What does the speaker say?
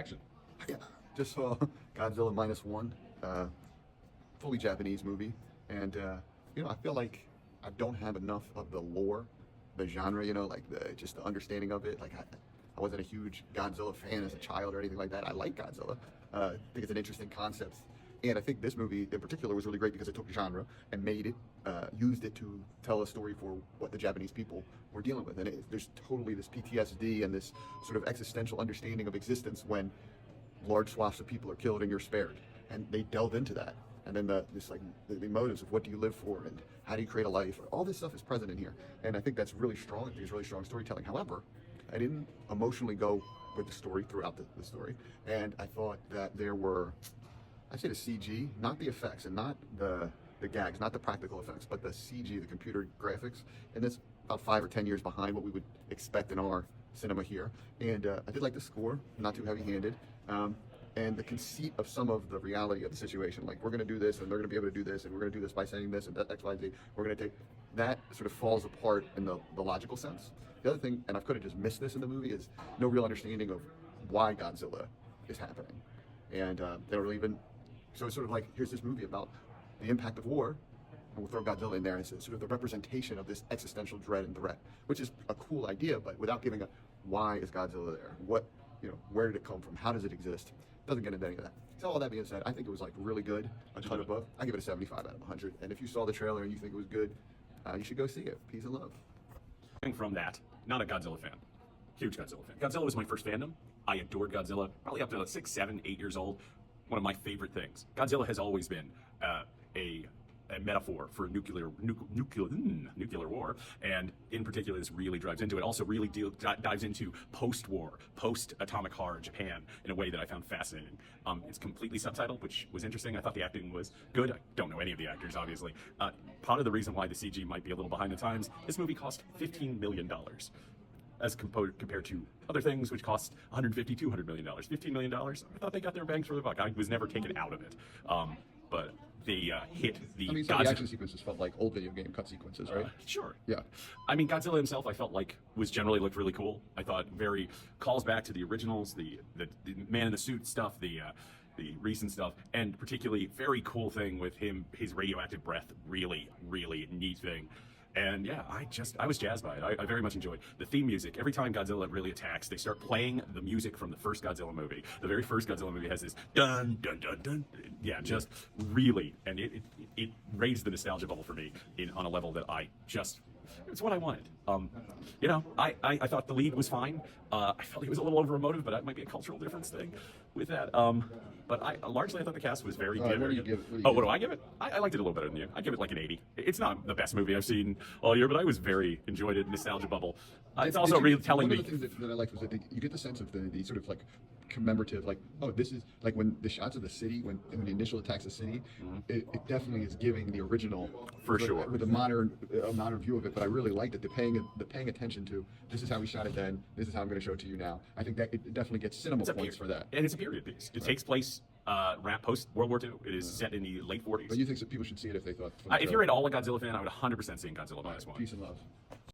reaction? Yeah, just saw Godzilla -1, fully Japanese movie, and I feel like I don't have enough of the lore, the genre, like just the understanding of it. Like I wasn't a huge Godzilla fan as a child or anything like that. I like Godzilla. I think it's an interesting concept, and I think this movie in particular was really great because it took genre and made it, used it to tell a story for what the Japanese people were dealing with, and there's totally this PTSD and this sort of existential understanding of existence when large swaths of people are killed and you're spared, and they delve into that, and then the motives of what do you live for and how do you create a life. All this stuff is present in here, and I think that's really strong. I think it's really strong storytelling. However, I didn't emotionally go with the story throughout the story, and I thought that there were, I say the CG, not the effects and not the gags, not the practical effects, but the CG, the computer graphics, and it's about 5 or 10 years behind what we would expect in our cinema here. And I did like the score, not too heavy-handed, and the conceit of some of the reality of the situation. Like, we're going to do this, and they're going to be able to do this, and we're going to do this by saying this, and that X, Y, Z. We're going to take that sort of falls apart in the logical sense. The other thing, and I could have just missed this in the movie, is no real understanding of why Godzilla is happening, and they don't really even. So it's sort of like, here's this movie about the impact of war, and we'll throw Godzilla in there, and it's sort of the representation of this existential dread and threat, which is a cool idea, but without giving a why is Godzilla there? What, where did it come from? How does it exist? Doesn't get into any of that. So all that being said, I think it was like really good, a ton above. I give it a 75 out of 100. And if you saw the trailer and you think it was good, you should go see it. Peace and love. From that, not a Godzilla fan. Huge Godzilla fan. Godzilla was my first fandom. I adored Godzilla, probably up to 6, 7, 8 years old. One of my favorite things. Godzilla has always been a metaphor for nuclear war, and in particular, this really drives into it. Also, really dives into post-war, post-atomic horror Japan in a way that I found fascinating. It's completely subtitled, which was interesting. I thought the acting was good. I don't know any of the actors, obviously. Part of the reason why the CG might be a little behind the times, this movie cost $15 million. As compared to other things which cost $150, $200 million. $15 million, I thought they got their bangs for the buck. I was never taken out of it. But they hit the... I mean, some of the action sequences felt like old video game cut sequences, right? Sure. Yeah. I mean, Godzilla himself, I felt like generally looked really cool. I thought very calls back to the originals, the man in the suit stuff, the recent stuff, and particularly very cool thing with him, his radioactive breath, really, really neat thing. And yeah, I was jazzed by it. I very much enjoyed the theme music. Every time Godzilla really attacks, they start playing the music from the first Godzilla movie. The very first Godzilla movie has this dun dun dun dun. Yeah, just really, and it raised the nostalgia bubble for me on a level that it's what I wanted. I thought the lead was fine. I felt he was a little over emotive, but that might be a cultural difference thing with that. But I thought the cast was very good. What do you give it? What do I give it? I liked it a little better than you. I give it like an 80. It's not the best movie I've seen all year, but I was very enjoyed it. Nostalgia bubble. It's also really telling me. One of the things that I liked was that you get the sense of the sort of like commemorative, like, oh, this is like when the shots of the city, when the initial attacks the city, it definitely is giving the original for sure with a modern view of it. But I really liked it. The paying attention to this is how we shot it then. This is how I'm going to show it to you now. I think that it definitely gets cinema points for that. And it's a period piece. It takes place post World War II. It is set in the late 40s. But you think that people should see it if they thought? If you're an all Godzilla fan, I would 100% see Godzilla -1. Peace and love.